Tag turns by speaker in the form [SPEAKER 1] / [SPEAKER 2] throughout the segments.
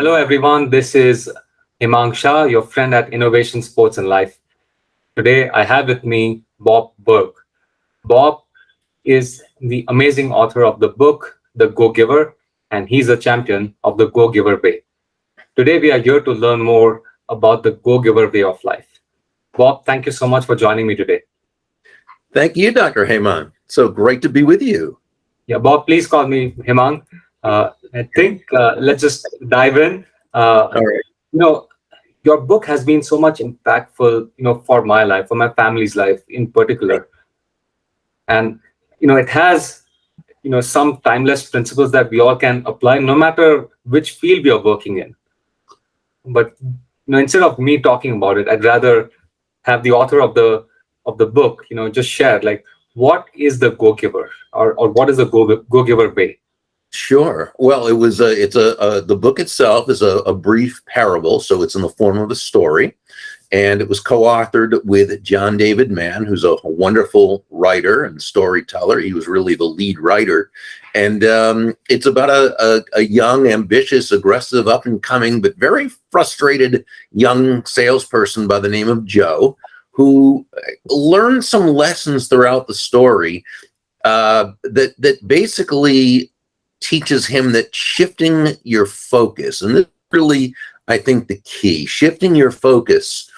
[SPEAKER 1] Hello, everyone. This is Hemang Shah, your friend at Innovation, Sports, and Life. Today, I have with me Bob Burg. Bob is the amazing author of the book, The Go Giver, and he's a champion of the Go Giver way. Today, we are here to learn more about the Go Giver way of life. Bob, thank you so much for joining me today.
[SPEAKER 2] Thank you, Dr. Hemang. So great to be with you.
[SPEAKER 1] Yeah, Bob, please call me Hemang. I think let's just dive in.
[SPEAKER 2] All right.
[SPEAKER 1] You know, your book has been so much impactful, for my life, for my family's life in particular. And, it has, some timeless principles that we all can apply no matter which field we are working in. But, instead of me talking about it, I'd rather have the author of the book, just share like what is the Go Giver or what is the Go Giver way?
[SPEAKER 2] Sure. Well, the book itself is a brief parable, so it's in the form of a story, and it was co-authored with John David Mann, who's a wonderful writer and storyteller. He was really the lead writer, and it's about a young, ambitious, aggressive, up and coming, but very frustrated young salesperson by the name of Joe, who learned some lessons throughout the story that basically teaches him that shifting your focus, and this is really, I think, the key, shifting your focus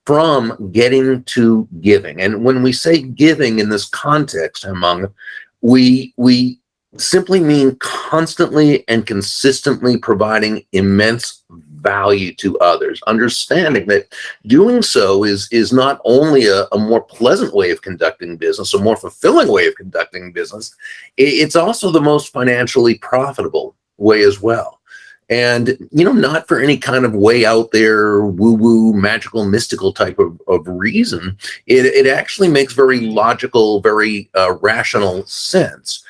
[SPEAKER 2] from getting to giving. And when we say giving in this context, Hemang, we simply mean constantly and consistently providing immense value to others, understanding that doing so is not only a more pleasant way of conducting business, a more fulfilling way of conducting business, it's also the most financially profitable way as well. And, not for any kind of way out there, woo-woo, magical, mystical type of reason. It actually makes very logical, very rational sense.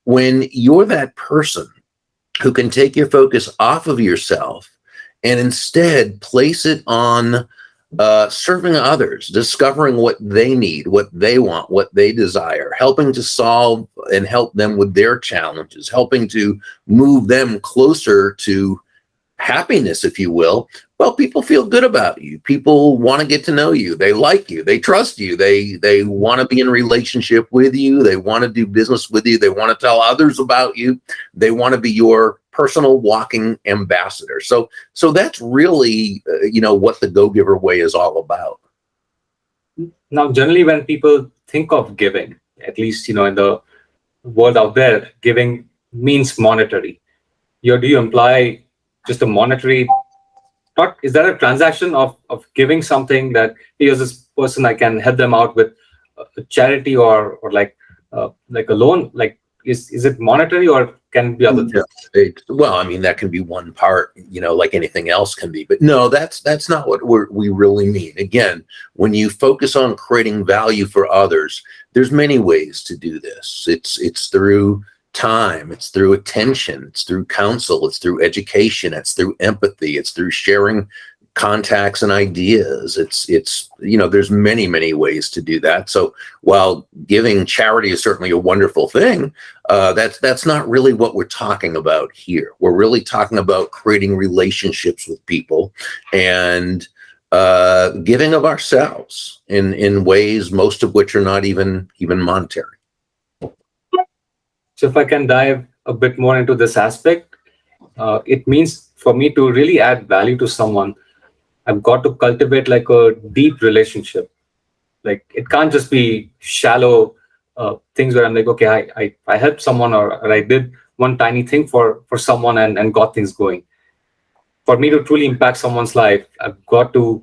[SPEAKER 2] When you're that person who can take your focus off of yourself and instead place it on serving others, discovering what they need, what they want, what they desire, helping to solve and help them with their challenges, helping to move them closer to happiness, if you will, well, people feel good about you. People want to get to know you. They like you. They trust you. They want to be in relationship with you. They want to do business with you. They want to tell others about you. They want to be your personal walking ambassador. So that's really, what the Go Giver way is all about.
[SPEAKER 1] Now, generally, when people think of giving, at least, in the world out there, giving means monetary. Do you imply just a monetary thought? Is that a transaction of giving something that here's this person, I can help them out with a charity or like a loan? Like, is it monetary or can it be other things?
[SPEAKER 2] Well, I mean, that can be one part, like anything else can be. But no, that's not what we really mean. Again, when you focus on creating value for others, there's many ways to do this. It's through time, it's through attention, it's through counsel, it's through education, it's through empathy, it's through sharing contacts and ideas. It's there's many ways to do that. So while giving charity is certainly a wonderful thing, that's not really what we're talking about here. We're really talking about creating relationships with people and giving of ourselves in ways, most of which are not even monetary.
[SPEAKER 1] So if I can dive a bit more into this aspect, it means for me to really add value to someone, I've got to cultivate like a deep relationship. Like it can't just be shallow things where I'm like, okay, I helped someone or I did one tiny thing for someone and got things going. For me to truly impact someone's life, I've got to,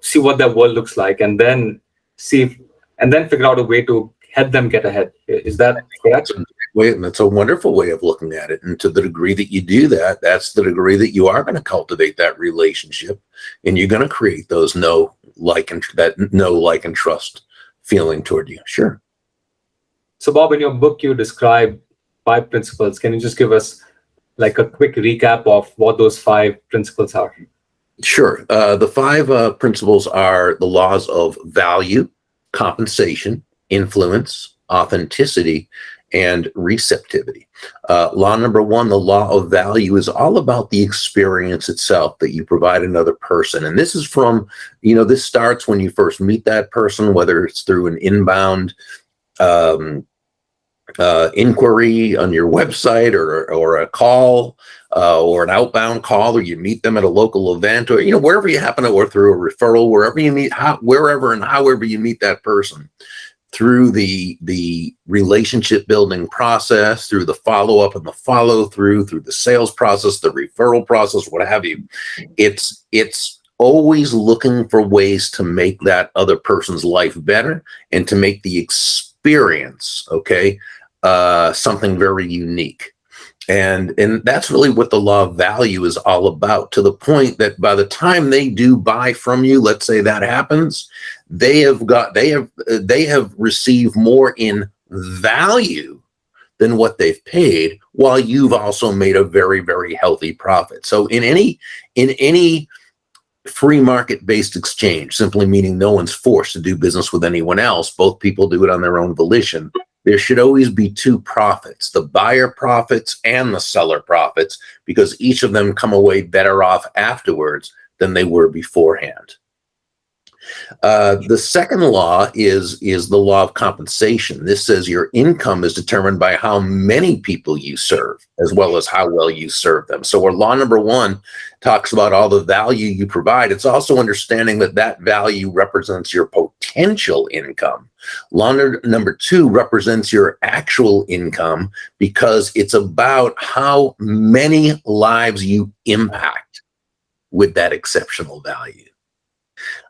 [SPEAKER 1] see what their world looks like and then figure out a way to help them get ahead. Is that correct?
[SPEAKER 2] That's a wonderful way of looking at it. And to the degree that you do that, that's the degree that you are going to cultivate that relationship, and you're going to create those know, like, and trust feeling toward you. Sure.
[SPEAKER 1] So, Bob, in your book, you describe 5 principles. Can you just give us like a quick recap of what those 5 principles are?
[SPEAKER 2] Sure. The 5 principles are the laws of value, compensation, influence, authenticity, and receptivity. Law number one, the law of value, is all about the experience itself that you provide another person. And this is from, this starts when you first meet that person, whether it's through an inbound inquiry on your website, or a call, or an outbound call, or you meet them at a local event, or wherever you happen to, or through a referral, wherever you meet, wherever and however you meet that person, through the relationship building process, through the follow-up and the follow-through, through the sales process, the referral process, what have you. It's always looking for ways to make that other person's life better and to make the experience, something very unique. And that's really what the law of value is all about, to the point that by the time they do buy from you, let's say that happens, they have received more in value than what they've paid, while you've also made a very, very healthy profit. So in any free market-based exchange, simply meaning no one's forced to do business with anyone else, both people do it on their own volition, there should always be two profits: the buyer profits and the seller profits, because each of them come away better off afterwards than they were beforehand. The second law is the law of compensation. This says your income is determined by how many people you serve, as well as how well you serve them. So where law number one talks about all the value you provide, it's also understanding that value represents your potential income. Law number two represents your actual income, because it's about how many lives you impact with that exceptional value.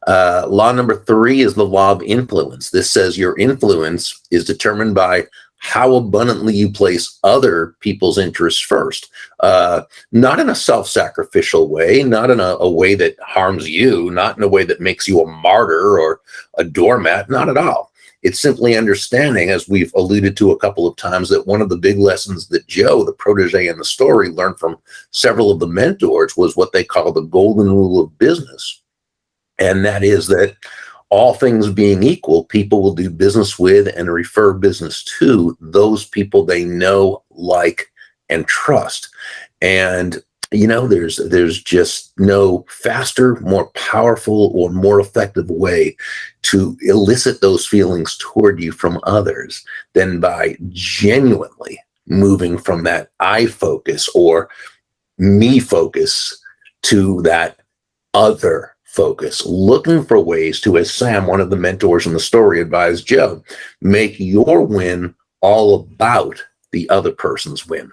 [SPEAKER 2] Law number three is the law of influence. This says your influence is determined by how abundantly you place other people's interests first, not in a self-sacrificial way, not in a way that harms you, not in a way that makes you a martyr or a doormat, not at all. It's simply understanding, as we've alluded to a couple of times, that one of the big lessons that Joe, the protege in the story, learned from several of the mentors was what they call the golden rule of business. And that is that all things being equal, people will do business with and refer business to those people they know, like, and trust. And, there's just no faster, more powerful, or more effective way to elicit those feelings toward you from others than by genuinely moving from that I focus or me focus to that other focus, looking for ways to, as Sam, one of the mentors in the story, advised Joe, make your win all about the other person's win.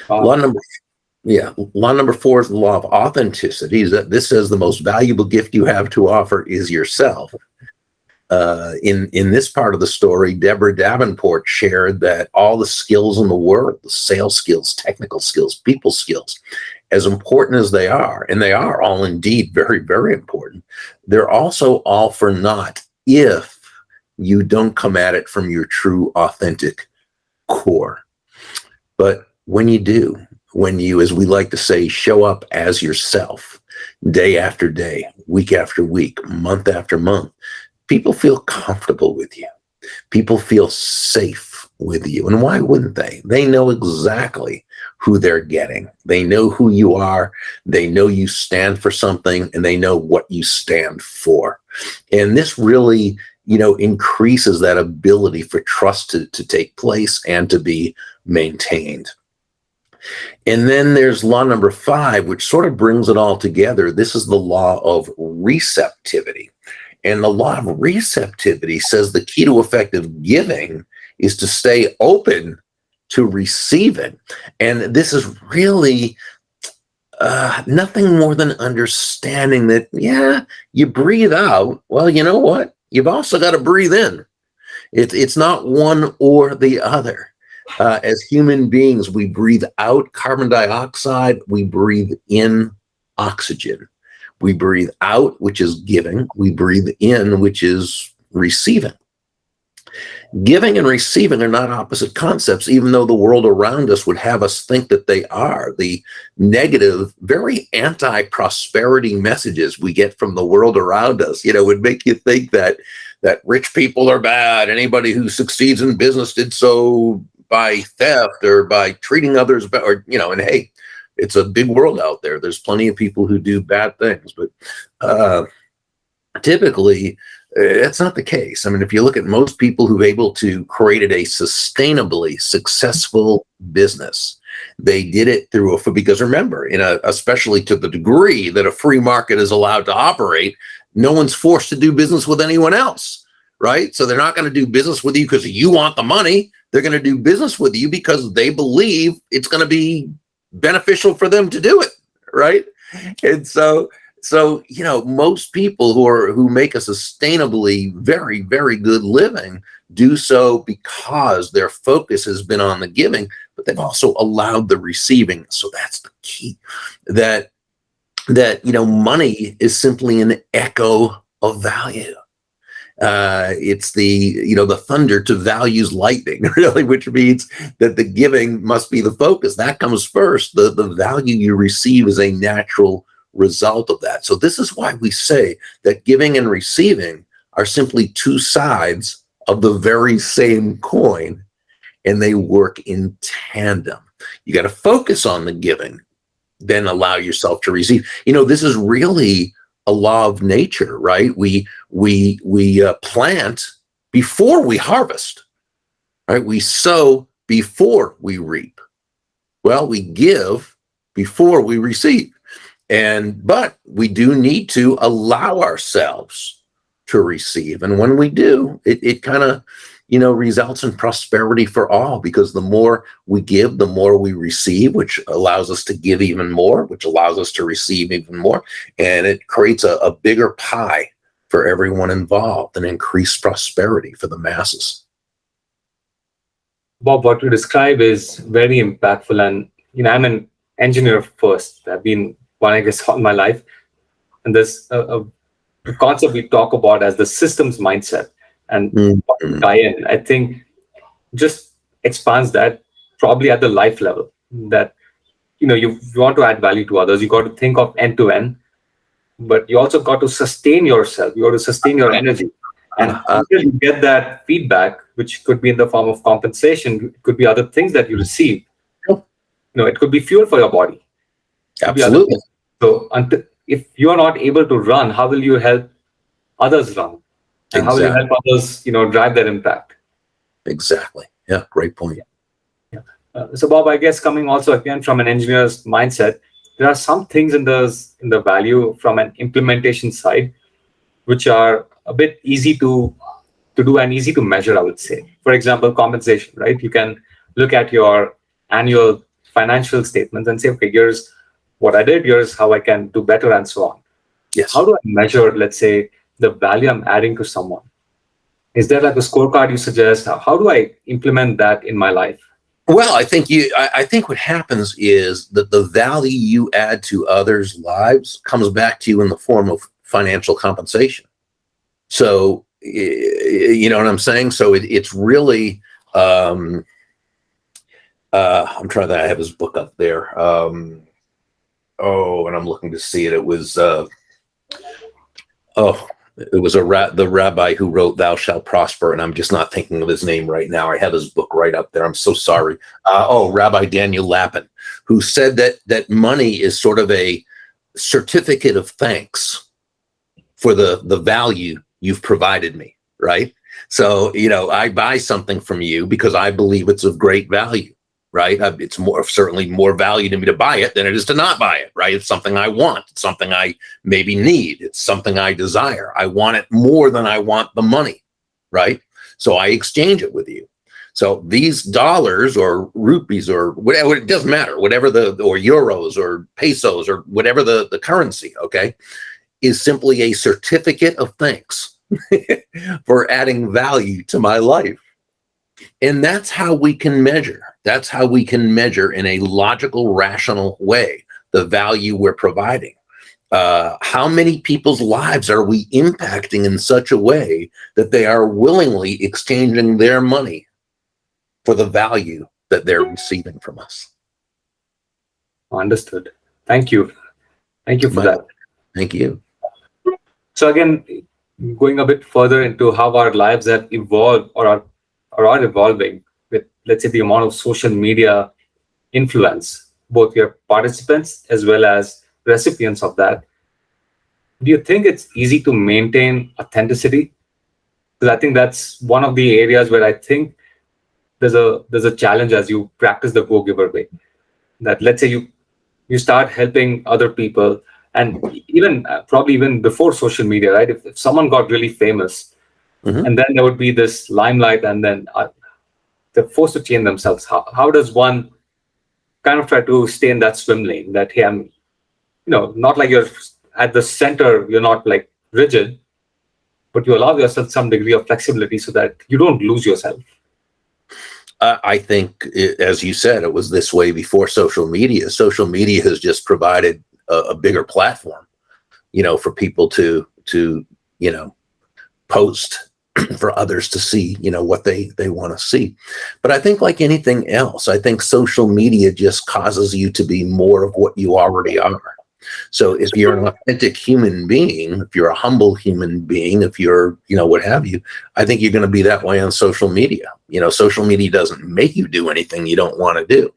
[SPEAKER 2] Law number four is the law of authenticity. This says the most valuable gift you have to offer is yourself. In this part of the story, Deborah Davenport shared that all the skills in the world, the sales skills, technical skills, people skills, as important as they are, and they are all indeed very, very important, they're also all for naught if you don't come at it from your true, authentic core. But when you do, when you, as we like to say, show up as yourself, day after day, week after week, month after month, people feel comfortable with you. People feel safe with you. And why wouldn't they? They know exactly who they're getting. They know who you are. They know you stand for something, and they know what you stand for. And this really, increases that ability for trust to take place and to be maintained. And then there's law number five, which sort of brings it all together. This is the law of receptivity. And the law of receptivity says the key to effective giving is to stay open to receiving. And this is really nothing more than understanding that, you breathe out. Well, you know what? You've also got to breathe in. It's not one or the other. As human beings, we breathe out carbon dioxide. We breathe in oxygen. We breathe out, which is giving. We breathe in, which is receiving. Giving and receiving are not opposite concepts, even though the world around us would have us think that they are. The negative, very anti-prosperity messages we get from the world around us, would make you think that that rich people are bad. Anybody who succeeds in business did so by theft or by treating others bad, or, and hey, it's a big world out there. There's plenty of people who do bad things, but typically that's not the case. I mean, if you look at most people who've able to created a sustainably successful business, they did it through because remember, especially to the degree that a free market is allowed to operate, no one's forced to do business with anyone else, right? So they're not going to do business with you because you want the money. They're going to do business with you because they believe it's going to be beneficial for them to do it, right? And so most people who make a sustainably very, very good living do so because their focus has been on the giving, but they've also allowed the receiving. So that's the key, that money is simply an echo of value. It's the thunder to values lightning, really, which means that the giving must be the focus. That comes first. The value you receive is a natural result of that. So this is why we say that giving and receiving are simply two sides of the very same coin, and they work in tandem. You got to focus on the giving, then allow yourself to receive. This is really a law of nature, right? We plant before we harvest, right? We sow before we reap. Well, we give before we receive. But we do need to allow ourselves to receive. And when we do, it kind of, results in prosperity for all, because the more we give, the more we receive, which allows us to give even more, which allows us to receive even more. And it creates a bigger pie for everyone involved and increased prosperity for the masses.
[SPEAKER 1] Bob, what you describe is very impactful. And, I'm an engineer first. I've been one, I guess, all my life. And there's a concept we talk about as the systems mindset. And Diane, I think, just expands that probably at the life level, that, you want to add value to others. You got to think of end to end, but you also got to sustain yourself. You got to sustain your energy. And until you get that feedback, which could be in the form of compensation, it could be other things that you receive. It could be fuel for your body.
[SPEAKER 2] Absolutely.
[SPEAKER 1] So if you are not able to run, how will you help others run? And how will you help others, drive that impact?
[SPEAKER 2] Exactly. Yeah, great point.
[SPEAKER 1] Yeah. So Bob, I guess coming also again from an engineer's mindset, there are some things in the value from an implementation side, which are a bit easy to do and easy to measure, I would say. For example, compensation, right? You can look at your annual financial statements and say, okay, here's what I did, here's how I can do better, and so on.
[SPEAKER 2] Yes.
[SPEAKER 1] How do I measure, let's say, the value I'm adding to someone? Is there like a scorecard you suggest? How do I implement that in my life?
[SPEAKER 2] Well, I think what happens is that the value you add to others' lives comes back to you in the form of financial compensation. So, you know what I'm saying? So it's really, I'm trying to, I have his book up there. And I'm looking to see it. It was, it was the rabbi who wrote "Thou Shalt Prosper," and I'm just not thinking of his name right now. I have his book right up there. I'm so sorry. Rabbi Daniel Lapin, who said that money is sort of a certificate of thanks for the value you've provided me, right? So, I buy something from you because I believe it's of great value, right? It's certainly more value to me to buy it than it is to not buy it, right? It's something I want. It's something I maybe need. It's something I desire. I want it more than I want the money, right? So I exchange it with you. So these dollars or rupees or whatever, it doesn't matter, whatever or euros or pesos or whatever the currency, okay, is simply a certificate of thanks for adding value to my life. And that's how we can measure. That's how we can measure in a logical, rational way the value we're providing. How many people's lives are we impacting in such a way that they are willingly exchanging their money for the value that they're receiving from us?
[SPEAKER 1] Understood. Thank you. Thank you for that.
[SPEAKER 2] Thank you.
[SPEAKER 1] So again, Going a bit further into how our lives have evolved or are evolving with, let's say, the amount of social media influence, both your participants as well as recipients of that, do you think it's easy to maintain authenticity? Because I think that's one of the areas where I think there's a challenge as you practice the go giver way. That, let's say, you start helping other people, and even probably even before social media, right? If someone got really famous,
[SPEAKER 2] Mhm.
[SPEAKER 1] and then there would be this limelight, and then they're forced to change themselves. How does one kind of try to stay in that swim lane? That, hey, I'm, not like you're at the center, you're not like rigid, but you allow yourself some degree of flexibility so that you don't lose yourself.
[SPEAKER 2] I think, as you said, it was this way before social media. Social media has just provided a bigger platform, for people to post for others to see, what they want to see. But I think, like anything else, I think social media just causes you to be more of what you already are. So if you're an authentic human being, if you're a humble human being, if you're, what have you, I think you're going to be that way on social media. Social media doesn't make you do anything you don't want to do.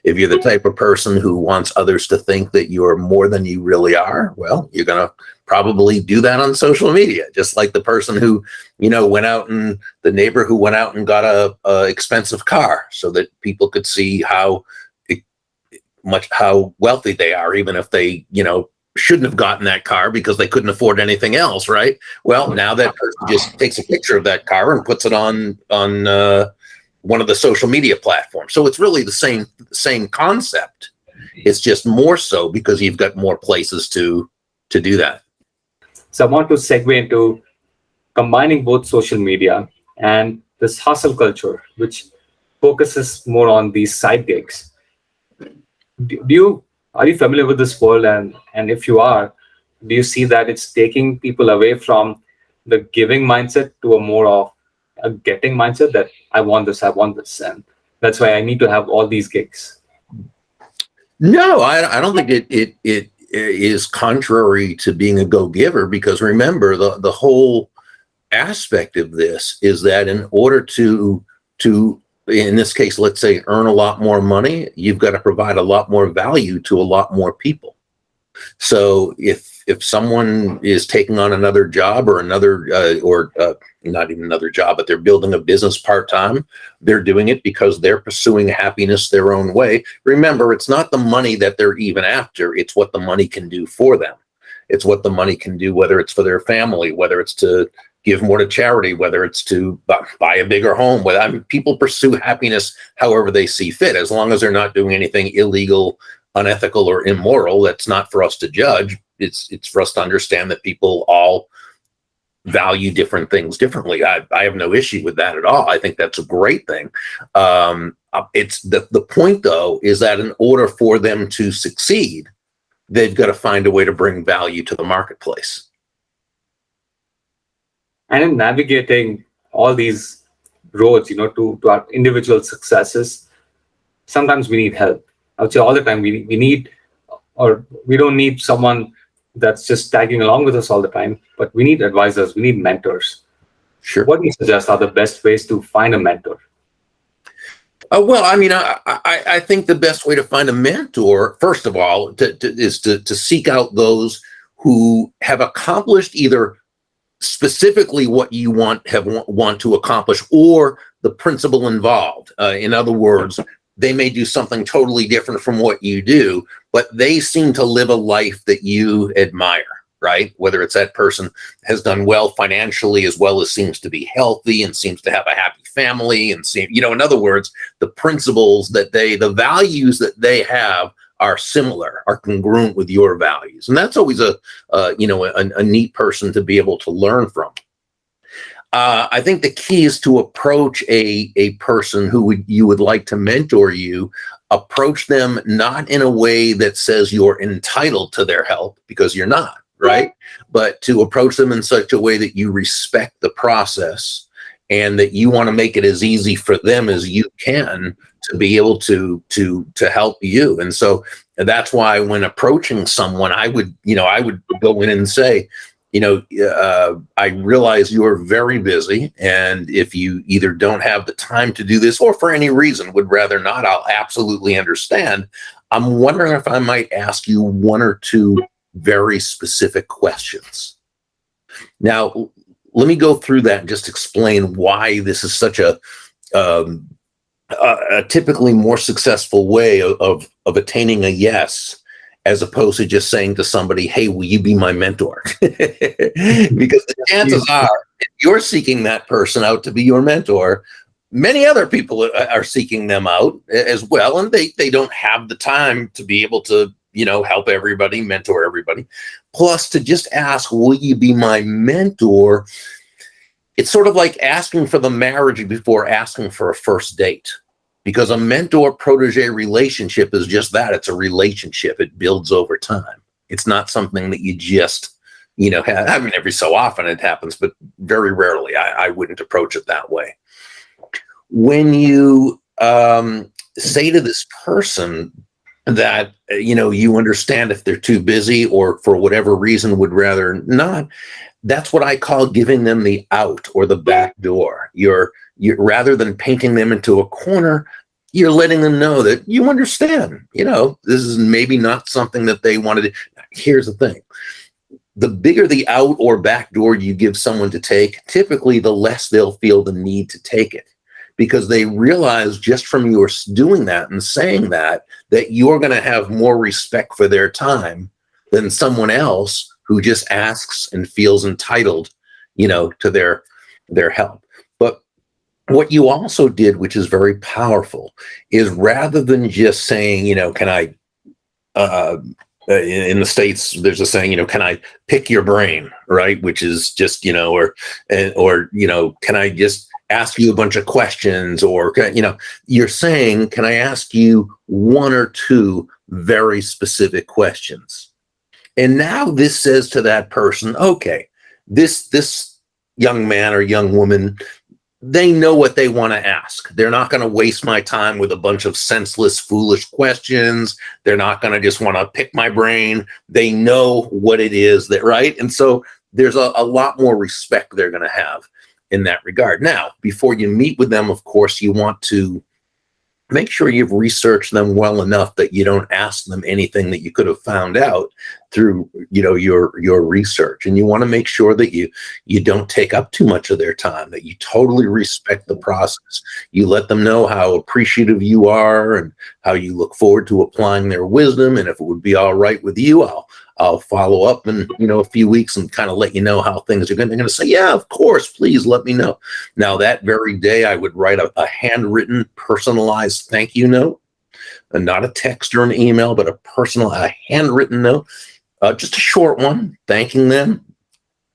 [SPEAKER 2] If you're the type of person who wants others to think that you're more than you really are, well, you're going to probably do that on social media. Just like the person who, went out, and the neighbor who went out and got a expensive car so that people could see how wealthy they are, even if they, shouldn't have gotten that car because they couldn't afford anything else, right? Well, now that person just takes a picture of that car and puts it on one of the social media platforms. So it's really the same concept. It's just more so because you've got more places to do that.
[SPEAKER 1] So I want to segue into combining both social media and this hustle culture, which focuses more on these side gigs. Are you familiar with this world? And if you are, do you see that it's taking people away from the giving mindset to a more of a getting mindset, that I want this, and that's why I need to have all these gigs?
[SPEAKER 2] No, I don't think it is contrary to being a go-giver, because remember, the whole aspect of this is that in order to in this case, let's say, earn a lot more money, you've got to provide a lot more value to a lot more people. So if someone is taking on another job or not even another job, but they're building a business part-time, they're doing it because they're pursuing happiness their own way. Remember, it's not the money that they're even after, it's what the money can do for them. It's what the money can do, whether it's for their family, whether it's to give more to charity, whether it's to buy a bigger home. People pursue happiness however they see fit, as long as they're not doing anything illegal, unethical, or immoral. That's not for us to judge. It's for us to understand that people all value different things differently. I have no issue with that at all. I think that's a great thing. It's the point, though, is that in order for them to succeed, they've got to find a way to bring value to the marketplace.
[SPEAKER 1] And in navigating all these roads, to our individual successes, sometimes we need help. I would say all the time we need, or we don't need someone that's just tagging along with us all the time, but we need advisors, we need mentors.
[SPEAKER 2] Sure.
[SPEAKER 1] What do you suggest are the best ways to find a mentor?
[SPEAKER 2] Well, I think the best way to find a mentor, first of all, is to seek out those who have accomplished either specifically what you want to accomplish, or the principle involved. In other words, they may do something totally different from what you do, but they seem to live a life that you admire, right? Whether it's that person has done well financially, as well as seems to be healthy and seems to have a happy family, and in other words, the principles the values that they have are similar, are congruent with your values. And that's always a neat person to be able to learn from. I think the key is to approach a person who you would like to mentor you. Approach them not in a way that says you're entitled to their help, because you're not, right? But to approach them in such a way that you respect the process and that you want to make it as easy for them as you can to be able to help you. And so that's why when approaching someone, I would go in and say, I realize you're very busy, and if you either don't have the time to do this or for any reason would rather not, I'll absolutely understand. I'm wondering if I might ask you one or two very specific questions. Now, let me go through that and just explain why this is such um, a typically more successful way of attaining a yes, as opposed to just saying to somebody, "Hey, will you be my mentor?" Because the chances are, if you're seeking that person out to be your mentor, many other people are seeking them out as well, and they don't have the time to be able to help everybody, mentor everybody. Plus, to just ask, "Will you be my mentor?" It's sort of like asking for the marriage before asking for a first date, because a mentor protege relationship is just that. It's a relationship. It builds over time. It's not something that you just, have. I mean, every so often it happens, but very rarely. I wouldn't approach it that way. When you say to this person that, you understand if they're too busy or for whatever reason would rather not, that's what I call giving them the out or the back door. You're rather than painting them into a corner, you're letting them know that you understand. This is maybe not something that they wanted. Here's the thing: the bigger the out or back door you give someone to take, typically the less they'll feel the need to take it, because they realize just from your doing that and saying that you're going to have more respect for their time than someone else who just asks and feels entitled, to their help. But what you also did, which is very powerful, is rather than just saying, can I, in the States, there's a saying, can I pick your brain, right? Which is just, or can I just ask you a bunch of questions, or, you're saying, can I ask you one or two very specific questions? And now this says to that person, okay, this young man or young woman, they know what they want to ask. They're not going to waste my time with a bunch of senseless, foolish questions. They're not going to just want to pick my brain. They know what it is that, right? And so there's a lot more respect they're going to have in that regard. Now, before you meet with them, of course, you want to make sure you've researched them well enough that you don't ask them anything that you could have found out through, your research. And you want to make sure that you don't take up too much of their time, that you totally respect the process. You let them know how appreciative you are and how you look forward to applying their wisdom. And if it would be all right with you, I'll follow up in a few weeks and kind of let you know how things are going. They're going to say, "Yeah, of course, please let me know." Now, that very day, I would write a handwritten, personalized thank you note, and not a text or an email, but a handwritten note, just a short one, thanking them.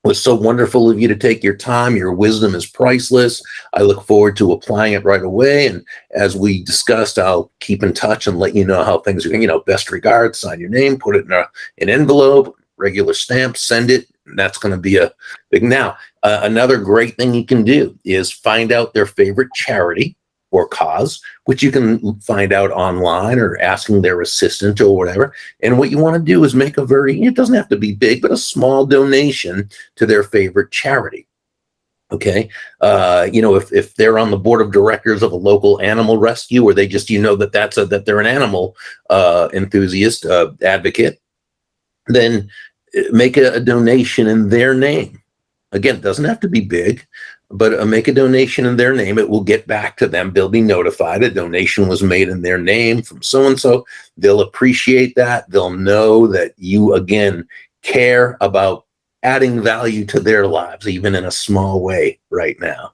[SPEAKER 2] It was so wonderful of you to take your time. Your wisdom is priceless. I look forward to applying it right away. And as we discussed, I'll keep in touch and let you know how things are going. Best regards, sign your name, put it in an envelope, regular stamp, send it. And that's going to be a big. Now, another great thing you can do is find out their favorite charity or cause, which you can find out online or asking their assistant or whatever. And what you want to do is make it doesn't have to be big, but a small donation to their favorite charity. Okay. If they're on the board of directors of a local animal rescue, or they just, that they're an animal enthusiast, advocate, then make a donation in their name. Again, it doesn't have to be big, but make a donation in their name. It will get back to them. They'll be notified a donation was made in their name from so-and-so. They'll appreciate that. They'll know that you, again, care about adding value to their lives, even in a small way right now.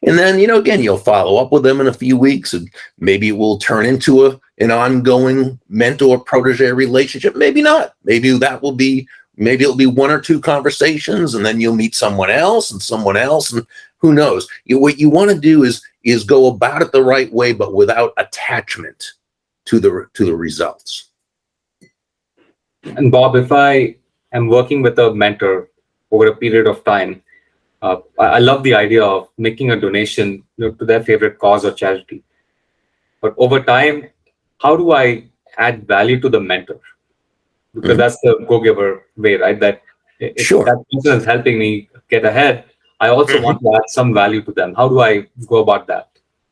[SPEAKER 2] And then, again, you'll follow up with them in a few weeks, and maybe it will turn into an ongoing mentor-protege relationship. Maybe not. Maybe it'll be one or two conversations, and then you'll meet someone else, and who knows? What you want to do is go about it the right way, but without attachment to the results.
[SPEAKER 1] And Bob, if I am working with a mentor over a period of time, I love the idea of making a donation, to their favorite cause or charity. But over time, how do I add value to the mentor? Because that's the go-giver way, right? That If
[SPEAKER 2] Sure.
[SPEAKER 1] that person is helping me get ahead, I also
[SPEAKER 2] Mhm.
[SPEAKER 1] want to add some value to them. How do I go about that?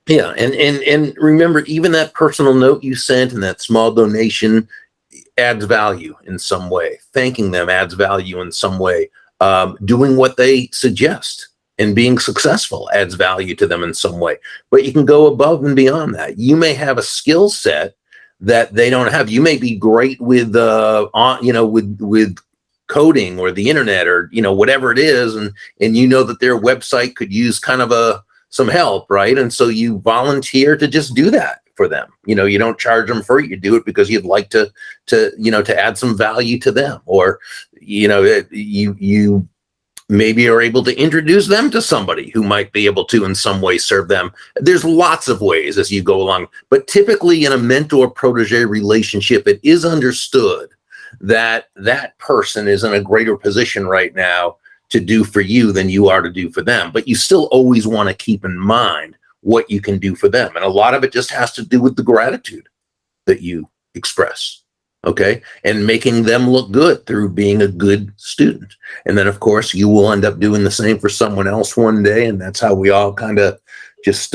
[SPEAKER 2] Yeah, and remember, even that personal note you sent and that small donation adds value in some way. Thanking them adds value in some way. Doing what they suggest and being successful adds value to them in some way. But you can go above and beyond that. You may have a skill set that they don't have. You may be great with with coding or the internet or whatever it is, and you know that their website could use kind of some help, right? And so you volunteer to just do that for them. You don't charge them for it. You do it because you'd like to add some value to them, or you maybe are able to introduce them to somebody who might be able to in some way serve them. There's lots of ways as you go along, but typically in a mentor protege relationship, it is understood that that person is in a greater position right now to do for you than you are to do for them. But you still always want to keep in mind what you can do for them. And a lot of it just has to do with the gratitude that you express. Okay. And making them look good through being a good student. And then, of course, you will end up doing the same for someone else one day. And that's how we all kind of just,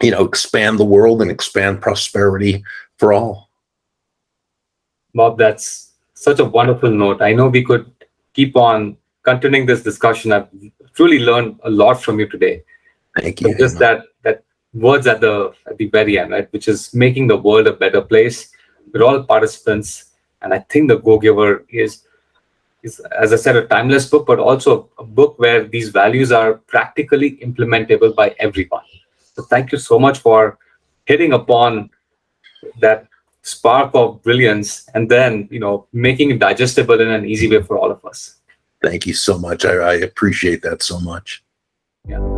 [SPEAKER 2] expand the world and expand prosperity for all.
[SPEAKER 1] Bob, that's such a wonderful note. I know we could keep on continuing this discussion. I've truly learned a lot from you today.
[SPEAKER 2] Thank you.
[SPEAKER 1] But just that words at the very end, right, which is making the world a better place. We're all participants, and I think the Go Giver is, as I said, a timeless book, but also a book where these values are practically implementable by everyone. So thank you so much for hitting upon that spark of brilliance and then making it digestible in an easy way for all of us.
[SPEAKER 2] Thank you so much. I appreciate that so much.
[SPEAKER 1] Yeah.